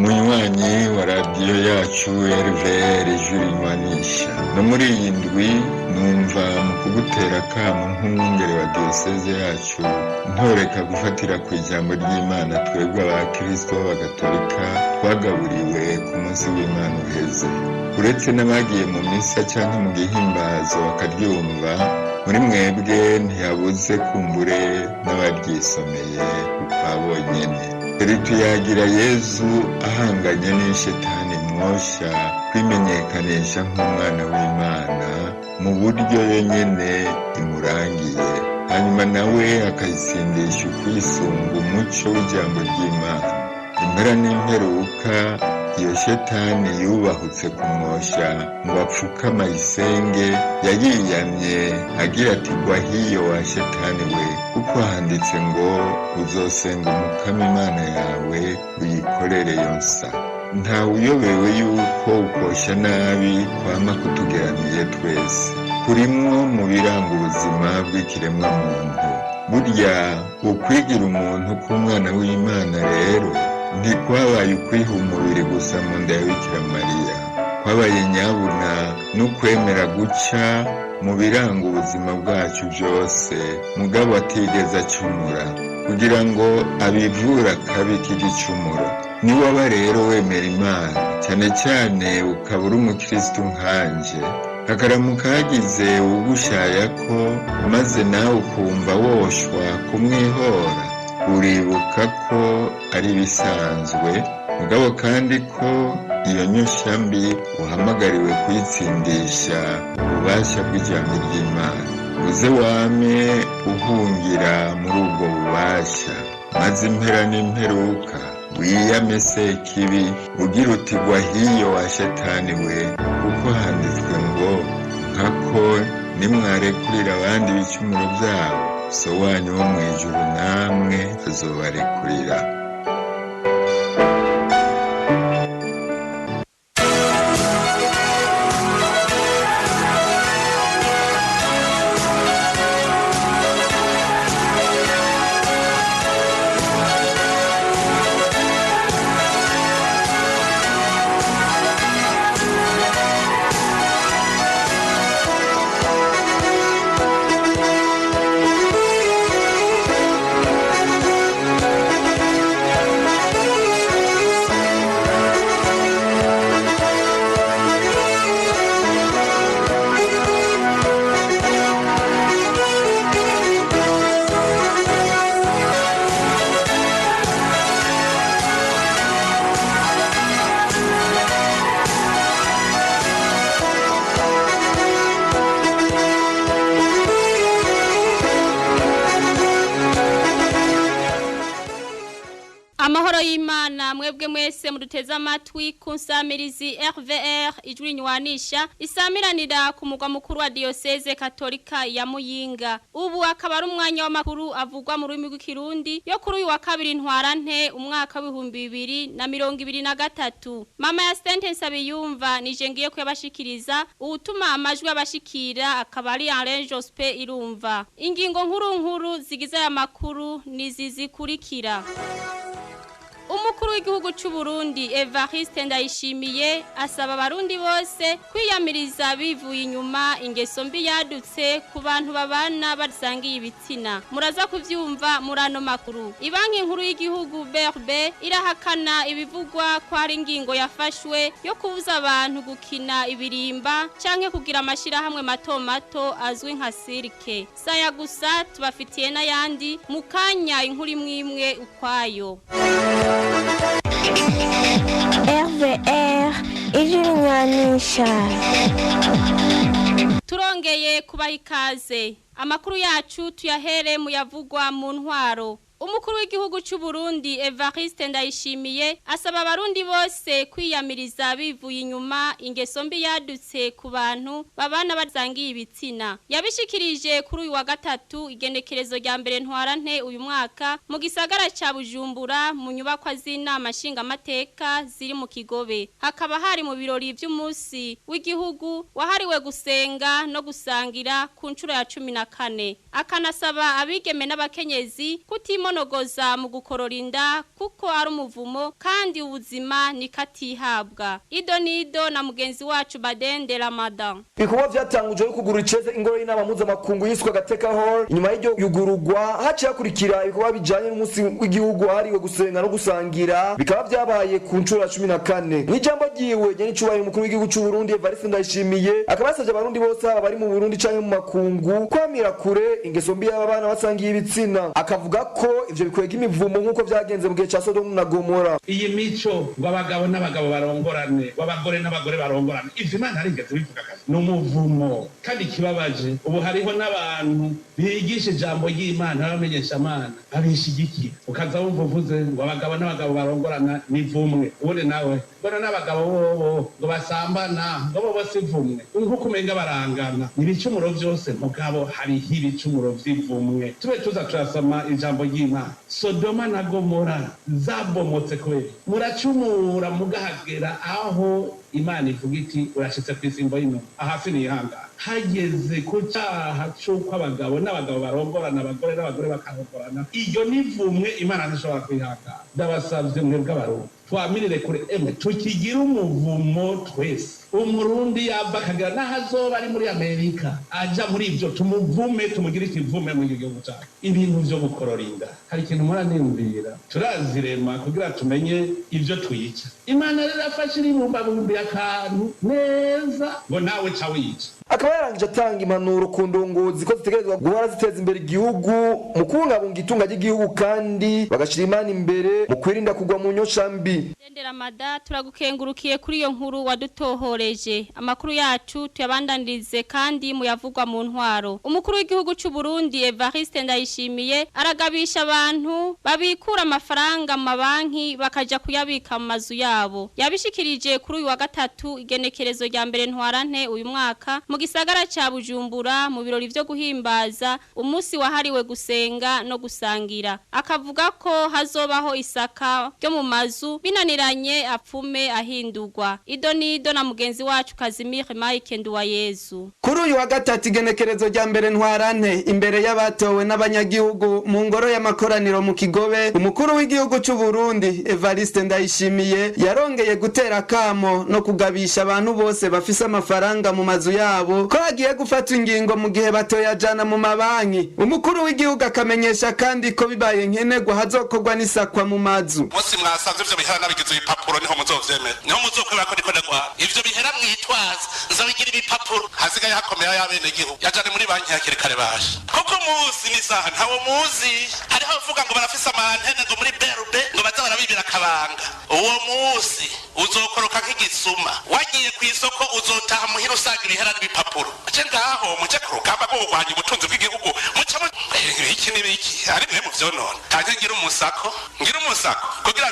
munywanyi wa radiyo yacu RVR ijwi rinywanisha. No muri iyi ndwi numva mu kugutera akamo nk'umwungere wa diyoseze yacu ntoreka gufatira ku ijambo ry'Imana twebwe abakristo b'abagatolika twagaburiwe ku munsi w'Imana uheze. Uretse n'abagiye mu misa canke mu gihimbazo bakaryumva, muri mwebwe ntiyabuze kumbure n'abaryisomeye ukwabonyene. Tuyagira Yezu ahanganye n'ishetani mwosha kwimenyekanisha nk'umwana w'Imana mu buryo yenyene imurangiye, hanyuma nawe akayitsindisha ukwisunga umuco w'ijambo ry'Imana. Impera n'imperuka iyo shetani yubahutse kumwosha ngo apfukama isenge, yayiyamye agira ati gwa hiyo wa shetani we, kuko handitse ngo uzosenga umukama Imana yawe uyikorere yonsa. Nta uyobewe yuko ukosha nabi kwama kutugeramiye twese, kurimwo mu biranga ubuzima bw'ikiremwa muntu. Burya ukwigira umuntu k'umwana w'Imana rero ntikwabaye ukwiha umubiri gusa mu nda ya Bikira Mariya, kwabaye nyabuna n'ukwemera guca mu biranga ubuzima bwacu byose, mugabo atigeze acumura kugira ngo abivura akabi k'igicumuro. Ni waba rero wemera Imana cyane cyane ukaba uri umukristo nkanje, akaramuka hagize ugushaya ko maze nawe ukumva woshwa kumwihora, uribuka ko ari bisanzwe, mugabo kandi ko iyo nyosha mbi uhamagariwe kuyitsindisha ububasha bw'ijambo ry'Imana. Uze wame uhungira muri ubwo bubasha, maze impera n'imperuka wiyame sekibi ugira uti gwa hiyo wa shetani we, kuko handitswe ngo nkako nimwarekurira abandi ibicumuro byabo, so wanyu wo mw'ijuru namwe azobarekurira. Amahoro y'Imana mwebwe mwese muduteza amatwi ku nsamirizi RVR ijwi rinywanisha isamiranira ku mugwa mukuru wa diyoseze katolika ya Muyinga. Ubu akaba ari umwanya w'amakuru avugwa mu rurimi rw'Ikirundi yo kuri uyu wa kabiri Ntwarante umwaka w'ibihumbi 2023. Mama Hyacinthe Sabiyumva nije ngiye kuyabashikiriza, utuma amajwi abashikira akaba ari Alain Jospe Irumva. Ingingo nkuru zigize aya makuru nizizikurikira. Umukuru w'igihugu cy'u Burundi Evariste Ndayishimiye asaba abarundi bose kwiyamiriza bivuye inyuma ingeso mbi yadutse ku bantu babana basangiye ibitsina. Muraza kuvyumva murano makuru. Ibanki nkuru y'igihugu BRB irahakana ibivugwa ko ari ingingo yafashwe yo kubuza abantu gukina ibirimba canke kugira amashirahamwe mato mato azwi nka sirke. Saya gusa tubafitiye n'ayandi mukanya inkuru imwe ukwayo. RVR ijwi rinywanisha. Turongeye kubaha ikaze. Amakuru yacu tuyahere mu yavugwa mu ntwaro. Umukuru w'igihugu cy'u Burundi Evariste Ndayishimiye asaba abarundi bose kwiyamiriza bivuye inyuma ingeso mbi yadutse ku bantu babana basangiye ibitsina. Yabishikirije kuri uyu wa gatatu igenekerezo rya mbere Ntwarante uyu mwaka mu gisagara ca Bujumbura mu nyubakwa z'inama nshingamateka ziri mu Kigobe. Hakaba hari mu birori by'umunsi w'igihugu wahariwe gusenga no gusangira ku ncuro ya 14. Akanasaba abigeme n'abakenyezi kutimo kimonogoza mu gukororinda kuko ari umuvumo kandi ubuzima nikatihabwa. Ido nido na mugenzi wacu Badende Ramadan. Bikuba vyatanguje kugura iceze ingoro y'inama mpuzamakungu yiswe Gateka Hall. Inyuma y'iryo yugurugwa haciye hakurikira ibikuba bijanye n'umunsi w'igihugu hariwe gusenga no gusangira, bikaba vyabaye ku ncuro 14. N'ijambo ryiwe nyene icubahiro umukuru w'igihugu c'u Burundi Evariste Ndayishimiye akaba yasavye abarundi bose bari mu Burundi canke mu makungu kwamira kure ingeso mbi y'abana basangiye ibitsina. Akavuga ko ivyo bikwega imivumo nk'uko vyagenze mu gihe ca Sodoma na Gomora. Iyi mico w'abagabo n'abagabo barongorane, w'abagore n'abagore barongorane, ivyo Imana arigeze bivuga kandi n'umuvumo. Kandi kibabaje ubu hariho n'abantu bigisha ijambo ry'Imana bamenyesha Imana abishigiki, ukaza wumva uvuze ngo abagabo n'abagabo barongorana nivumwe, ubone nawe bona n'abagabo bobo ngo basambana ngo bo bose ivumwe, nkuko umenga barangana. Ibicumuro vyose mugabo hariho ibicumuro vy'ivumwe. Tube tuza turasoma ijambo ry'Imana. Sodoma na Gomora zabomotse kweli, muracumura mugahagera aho Imana ivuga iti urashitse kw'isimbo y'ino ahasi nihanga. Hageze ku cyaha cy'uko abagabo n'abagabo barongorana, abagore n'abagore bakarongorana, iyo nivumwe Imana ntishobora kwihanga. Ndabasavye mwebwe abarundi twamirire kure tukigira umuvumo twese. Umurundi yaba akagira n'ahazoba ari muri Amerika aja muri ivyo tumuvume, tumugire ikivume mu gihugu cyacu. Ibintu vyo gukororinda hari ikintu mura nimvira turazirema kugira tumenye ivyo twica. Imana rero afashe ibumba akantu neza ngo nawe ca wica. Akaba yarangije atanga impanuro ku ndongozi ko zitegerezwa guhora ziteza imbere igihugu mu kubungabunga itunga ry'igihugu kandi bagashira Imana imbere mu kwirinda kugwa mu nyosha mbi. Ndendera Mada turagukengurukiye kuri iyo nkuru wadutohoreje. Amakuru yacu tuyabandandirize kandi muyavugwa mu ntwaro. Umukuru w'igihugu c'u Burundi Evariste Ndayishimiye aragabisha abantu babikura amafaranga mu mabanki bakaja kuyabika mu mazu yabo. Yabishikirije kuri uyu wa gatatu igenekerezo rya mbere Ntwarante uyu mwaka mu gisagara ca Bujumbura mu birori vyo guhimbaza umunsi wahariwe gusenga no gusangira. Akavuga ko hazobaho isaka ryo mu mazu binaniranye apfume ahindurwa. Ido nido na mugenzi wacu Kazimire Mike Nduwayezu. Kuri uyu wa gatatu igenekerezo rya mbere Ntwarante imbere y'abatowe n'abanyagihugu mu ngoro y'amakoraniro mu Kigobe, umukuru w'igihugu c'u Burundi Evariste Ndayishimiye yarongeye gutera kamo no kugabisha abantu bose bafise amafaranga mu mazu yabo ko agiye gufata ingingo mu gihe batoyajana mu mabanki. Umukuru w'igihugu akamenyesha kandi ko bibaye nkenerwa hazokorwa n'isakwa mu mazu. Musi mwasanze ivyo bihera nabigize ibipapuro niho muzovyemera, niho muzokwera ko ndiko ndagwa ivyo bihera mwitwaza nzabigira ibipapuro hasigaye hakomera y'abene gihugu yajane muri banki hakiri kare basha. Kuko musi ni saha ntawo muzi hariho bavuga ngo barafise amantene ngo muri berube ngo baza barabibira akabanga. Uwo musi uzokoroka nk'igisuma, wagiye kw'isoko uzotaha muhira usaga ibihera n'ibipapuro. Ace ngaho muje ku rugamba rwo kurwanya ubutunzi bw'igihugu muca iki n'ibiki ari mwe mu vyonona. Tanke ngira umusako kugira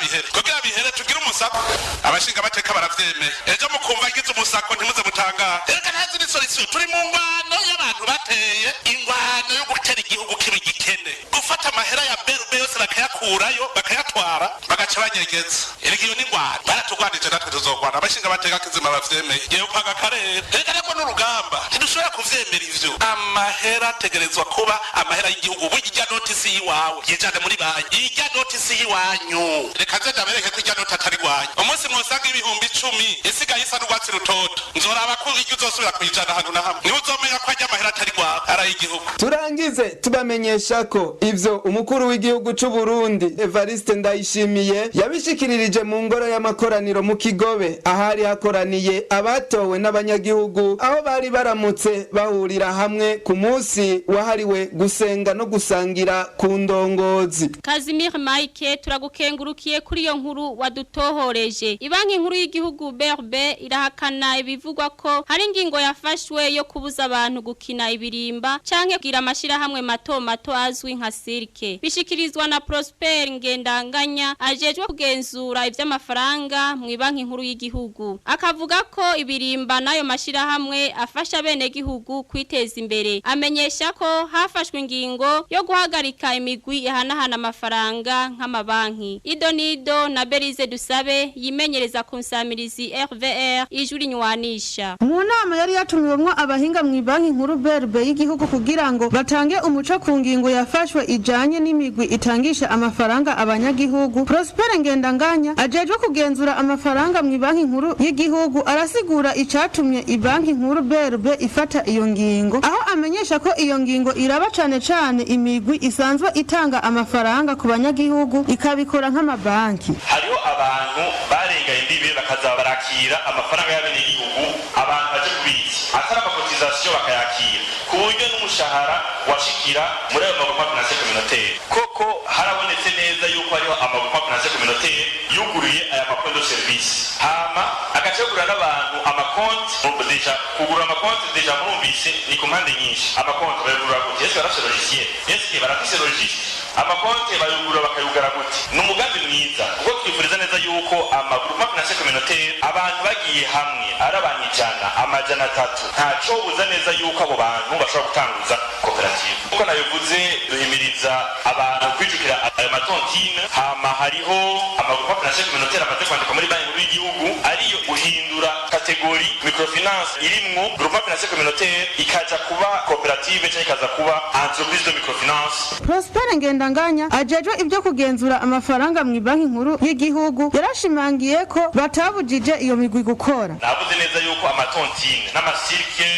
bihere tugira umusako. Abashinga bateka baravyemeye, ejo mukumva agize umusako ntimuze mutangara. Reka ntazi ni solution, turi mu ngwano y'abantu bateye ingwano yo gutera igihugu kibi gikene, gufata amahera ya berube yose bakayakurayo bakayatwara bagaca banyegeza. Irigiyo ni ngwano baratugwanije natwe tuzogwana. Abashinga bateka kizima bavyemeye yewe kwaga karere. Reka reko n'urugamba ntidushobora kuvyemera ivyo. Amahera ategerezwa kuba amahera y'igihugu. Burya notisi yiwawe yijane muri banki, irya notisi yiwanyu reka nze ndabereke ko irya noti atari gwanyu. Umunsi mwosanga ibihumbi 10 isigaye isa n'urwatsi rutoto nzoraba ko iryo uzosubira kuyijana ahantu na hamwe niho uzomenya ko ajya amahera atari gwawe ari igihugu. Turangize tubamenyesha ko ivyo umukuru w'igihugu c'u Burundi Evariste Ndayishimiye yabishikiririje mu ngoro y'amakoraniro mu Kigobe ahari hakoraniye abatowe n'abanyagihugu aho bari baramutse bahurira hamwe ku munsi wahariwe gusenga no gusangira ku ndongozi. Kazimire Mike turagukengurukiye kuri iyo nkuru wadutohoreje. Ibanki nkuru y'igihugu BRB irahakana ibivugwa ko hari ingingo yafashwe yo kubuza abantu gukina ibirimba canke kugira amashira hamwe mato azwi nka sirke. Bishikirizwa na Prosper Prosper Ngendanganya ajejwe kugenzura ivy'amafaranga mu banki nkuru y'igihugu akavuga ko ibirimba nayo mashirahamwe afasha bene gihugu kwiteza imbere amenyesha ko hafashwe ingingo yo guhagarika imigwi ihanahana amafaranga nk'amabanki Idonido na Berize Dusabe yimenyereza ku nsamirizi RVR ijwi rinywanisha mu nama yari yatumiwemwo abahinga mu banki nkuru BRB y'igihugu kugira ngo batange umuco ku ngingo yafashwe ijanye n'imigwi itangisha amafaranga abanyagihugu Prosper Ngendanganya ajejwe kugenzura amafaranga mu banki nkuru y'igihugu arasigura icatumye ibanki nkuru BRB ifata iyo ngingo aho amenyesha ko iyo ngingo iraba cane cane imigwi isanzwe itanga amafaranga ku banyagihugu ikabikora nk'amabanki hariho abantu barenga imbibe bakaza barakira amafaranga y'abenegihugu abantu baje kubitsa atari amakotizasiyo bakayakira ku buryo n'umushahara washikira muri ayo magrupe finance communautaire koko harabonetse neza yuko hariho amagrupe finance communautaire yuguruye aya makonti de service hama agacegura n'abantu amakonti deja kugura amakonti deja murumvise ni ku mpande nyinshi amakonti bayugurura gute ese barafise logiciel ese barafise logistique amakonti bayugurura bakayugara gute ni umugambi mwiza kuko twifuriza neza yuko amagrupe finance communautaire abantu bagiye hamwe ari abantu 100 amajana 3 ntaco buza neza yuko abo bantu bashobora gutanguza koperative kuko nabivuze duhimiriza abantu kwijukira ayo matontine hama hariho amagrupe finance communautaire amaze kwandika muri banki nkuru y'igihugu ariyo guhindura kategori microfinance irimwo groupe finance communautaire ikaja kuba cooperative cyangwa ikaza kuba entreprise de microfinance Prosper Ngendanganya ajejwe ibyo kugenzura amafaranga mu banki nkuru y'igihugu yarashimangiye ko batabujije iyo migwi gukora navuze neza yuko amatontine n'amasirke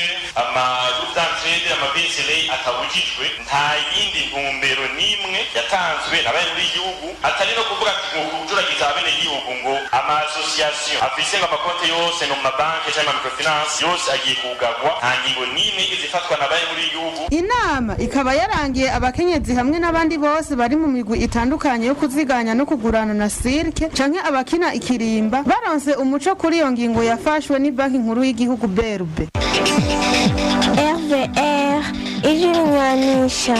amagroupe d'entraide amabisele atabujijwe nta yindi ntumbero nimwe yatanzwe n'abantu b'igihugu atari no kuvuga ati ngo kujuragiza abene igihugu ngo ama association afise amakonte yose no mabanki cyangwa microfinance yose agiye kugagwa nta ngingo nimwe izifatwa n'abantu b'igihugu inama ikaba yarangiye abakenyezi hamwe n'abandi bose bari mu migwi itandukanye yo kuziganya no kugurana na sirke canke abakina ikirimba baronse umuco kuri iyo ngingo yafashwe ni banki nkuru y'igihugu BRB RVR ijwi rinywanisha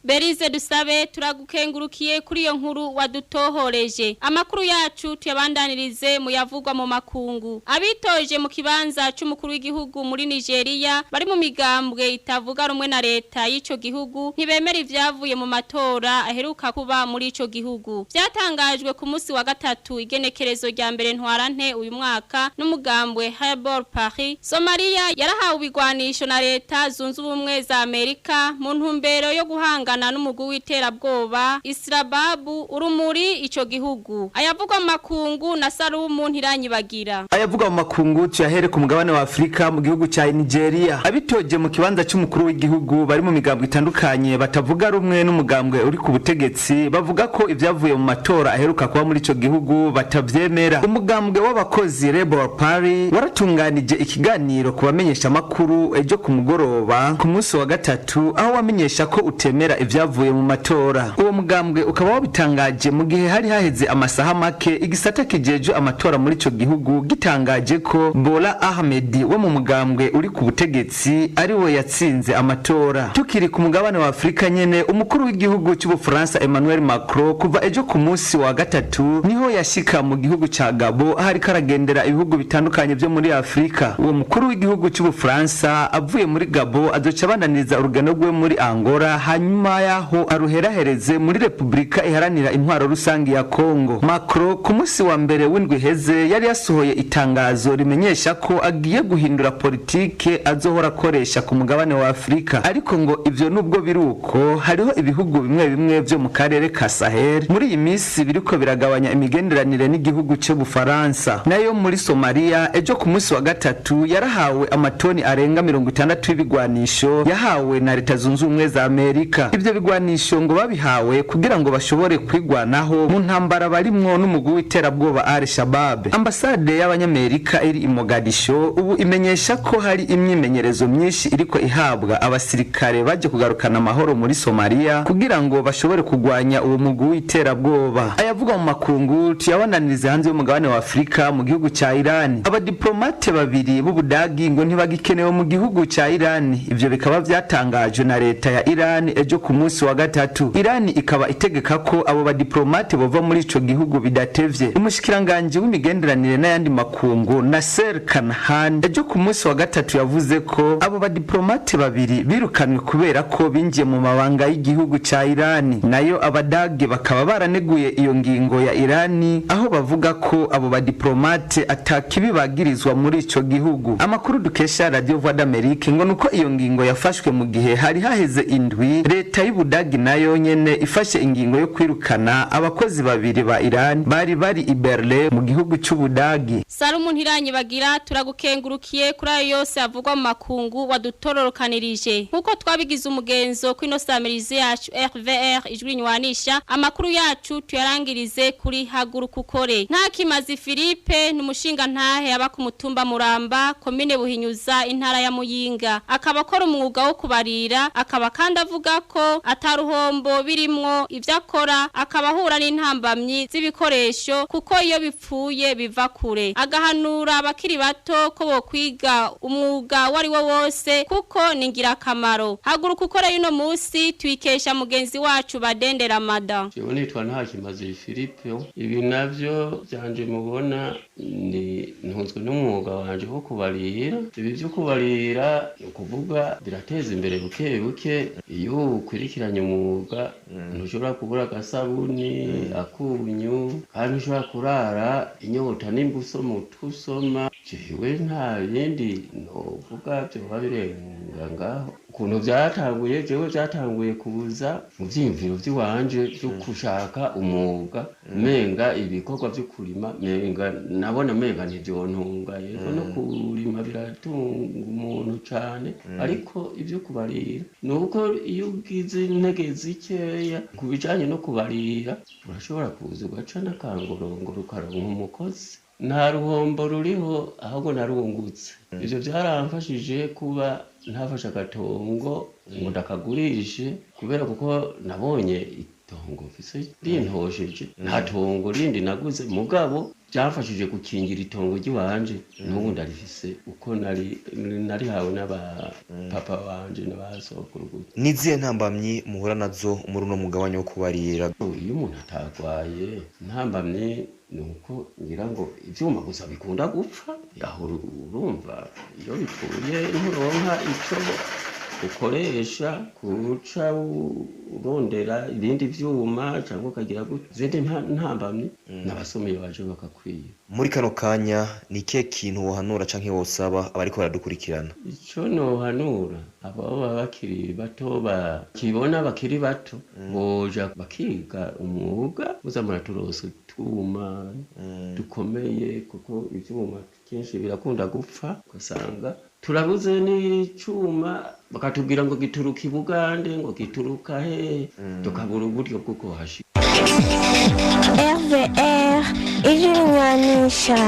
Berize Dusabe turagukengurukiye kuri iyo nkuru wadutohoreje amakuru yacu tuyabandanirize mu yavugwa mu makungu abitoje mu kibanza c'umukuru w'igihugu muri Nigeria bari mu migambwe itavuga rumwe na leta y'ico gihugu ntibemera ivyavuye mu matora aheruka kuba muri ico gihugu byatangajwe ku munsi wa gatatu igenekerezo rya mbere Ntwarante uyu mwaka n'umugambwe Hybrid Paris Somalia yarahawe ibigwanisho na leta zunze ubumwe za Amerika mu ntumbero yo guhanga n'umugwi w'iterabwoba Isrababu urumuri ico gihugu ayavugwa mu makungu na Salumu Ntiranyibagira ayavugwa mu makungu cyahere ku mugabane wa Afrika mu gihugu cya Nigeria abitoje mu kibanza cy'umukuru w'igihugu bari mu migambwe itandukanye batavuga rumwe n'umugambwe uri ku butegetsi bavuga ko ivyavuye mu matora aheruka kuba muri ico gihugu batavyemera umugambwe w'abakozi Labour Party waratunganije ikiganiro kubamenyesha makuru ejo ku mugoroba ku munsi wa gatatu aho wamenyesha ko utemera ivyavuye mu matora uwo mugambwe ukaba wabitangaje mu gihe hari haheze amasaha make igisata kijeje amatora muri ico gihugu gitangaje ko Bola Ahmed wo mu mugambwe uri ku butegetsi ari we yatsinze amatora tukiri ku mugabane wa Afrika nyene umukuru w'igihugu cy'Ubufaransa Emmanuel Macron kuva ejo ku munsi wa gatatu niho yashika mu gihugu ca Gabo hari karagendera ibihugu bitandukanye byo muri Afrika uwo mukuru w'igihugu cy'Ubufaransa avuye muri Gabo azoca bandaniriza urugendo rwe muri Angola hanyuma yaho aruherahereze muri Republika iharanira intwaro rusangi ya Kongo Macron ku munsi wa mbere w'indwi heze yari yasohoye itangazo rimenyesha ko agiye guhindura politike azohora akoresha ku mugabane wa Afrika ariko ngo ivyo nubwo biruko hariho ibihugu bimwe bimwe byo mu karere ka Sahel muri iyi minsi biriko biragabanya imigenderanire n'igihugu c'Ubufaransa nayo muri Somalia ejo ku munsi wa gatatu yarahawe amatoni arenga 60 y'ibigwanisho yahawe na leta zunze ubumwe za Amerika ivyo bigwanisho ngo babihawe kugira ngo bashobore kwigwanaho mu ntambara barimwo n'umugwi w'iterabwoba Al-Shabaab ambasade y'abanyamerika iri i Mogadisho ubu imenyesha ko hari imyimenyerezo myinshi iriko ihabwa abasirikare baje kugarukana amahoro muri Somalia kugira ngo bashobore kugwanya uwo mugwi w'iterabwoba ayavuga mu makungu tuyabananirize hanze y'umugabane wa Afrika mu gihugu ca Iran abadiplomate babiri b'Ubudagi ngo ntibagikenewe mu gihugu ca Iran ivyo bikaba vyatangajwe na leta ya Iran ejo ku munsi wa gatatu. Irani ikaba itegeka ko abo badiplomate bova muri ico gihugu bidatevye. Umushikiranganje w'imigenderanire n'ayandi makungu Nasser Kanhan ejo ku munsi wa gatatu yavuze ko abo badiplomate babiri birukanwe kubera ko binjiye mu mabanga y'igihugu ca Irani. Nayo abadage bakaba baraneguye iyo ngingo ya Irani aho bavuga ko abo badiplomate atakibi bagirizwa muri ico gihugu. Amakuru dukesha Radio Voix d'Amérique ngo nuko iyo ngingo yafashwe mu gihe hari haheze indwi leta y'Ubudagi nayo nyene ifashe ingingo yo kwirukana abakozi babiri ba Iran bari i Berlin mu gihugu c'Ubudagi. Salumu Ntiranyi bagira turagukengurukiye kuri ayo yose avugwa mu makungu wadutororokanirije nkuko twabigize umugenzo kwino samirize yacu RVR ijwi nywanisha amakuru yacu tuyarangirize kuri haguruka ukore. Nta Kimazi Philippe n'umushinga ntahe aba ku mutumba Muramba komine Buhinyuza intara ya Muyinga akaba akora umwuga wo kubarira akaba kandi avuga ko ataruhombo birimwo ivyo akora akaba ahura n'intambamyi z'ibikoresho kuko iyo bipfuye biva kure agahanura abakiri bato ko bo kwiga umwuga wari wo wose kuko ni ngirakamaro. Haguruka ukore yuno musi twikesha mugenzi wacu Badendera Mada. Jewe nitwa Nta Kimazi Philippe ibi navyo byanje mubona ni ntunzwe n'umwuga wanje wo kubarira. Ibi byo kubarira ukuvuga birateza imbere buke buke iyo ukurikiranye umwuga ntushobora kubura agasabuni akunyu kandi ushobora kurara inyota n'imbuso mutusoma. Jewe nta bindi novuga byo babirenga ngaho ukuntu byatanguye. Jewe byatanguye kubuza mu vyimviro vy'iwanje byo kushaka umwuga menga ibikorwa byo kurima menga nabona menga ntivyontunga yego no kurima biratunga umuntu cane ariko ibyo kubarira nuko iyo ugize intege zikeya kubijanye no kubarira urashobora kuza ugaca n'akangorongoro ukaronka umukozi. Nta ruhombo ruriho ahubwo narungutse. Ivyo byaramfashije kuba ntafashe agatongo ngo ndakagurishe kubera kuko nabonye itongo mfise rintosheje nta tongo rindi naguze mugabo byafashije gukingira itongo ry'iwanje n'ubu ndarifise uko nari hawe n'aba papa wanje n'abasokuru. Niziye ntambamyi muhura nazo muri no mugabanya wo kubarira. Iyo umuntu atagwaye ntambamyi nuko ngira ngo ivyuma gusa bikunda gupfa aho urumva iyo bipfuye nturonka ico ukoresha kuca urondera ibindi vyuma cyangwa ukagira gute zindi ntambamye n'abasomeye baje bakakwiye. Muri kano kanya ni kihe kintu wohanura canke wosaba abariko baradukurikirana? Ico nohanura abo bakiri bato bakibona bakiri bato boja bakiga umwuga uzamura turose twuma dukomeye kuko ivyuma kenshi birakunda gupfa ugasanga turabuze n'icuma bakatubwira ngo gituruka i Bugande ngo gituruka he tukabura uburyo bwo kuhashi. RVR ijwi nywanisha.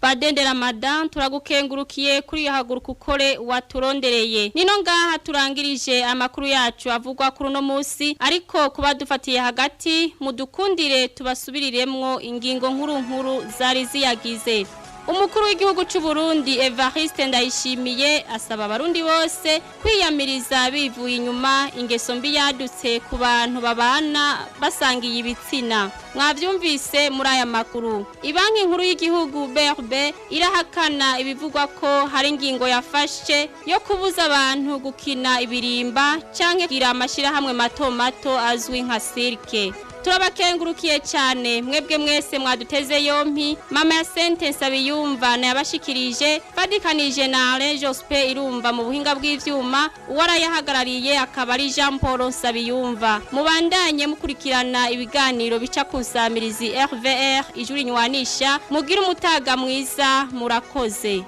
Badendera Mada turagukengurukiye kuri haguruka ukore waturondereye. Nino ngaha turangirije amakuru yacu avugwa kuri no musi ariko kuba dufatiye hagati mudukundire tubasubiriremwo ingingo nkuru zari ziyagize. Umukuru w'igihugu cy'u Burundi Evariste Ndayishimiye asaba abarundi bose kwiyamiriza bivuye inyuma ingeso mbi yadutse ku bantu babana basangiye ibitsina. Mwavyumvise muri aya makuru. Ibanki nkuru y'igihugu BRB irahakana ibivugwa ko hari ingingo yafashe yo kubuza abantu gukina ibirimba canke kugira amashira hamwe mato azwi nka cirque. Turabakengurukiye cyane mwebwe mwese mwaduteze yompi. Mama Hyacinthe Nsabiyumva na yabashikirije fadikanije na Alain Jospe irumva mu buhinga bw'ivyuma uwarayahagarariye akaba ari Jean Paul Nsabiyumva. Mubandanye mukurikirana ibiganiro bica ku nsamirizi RVR ijuri nywanisha mugira umutaga mwiza murakoze.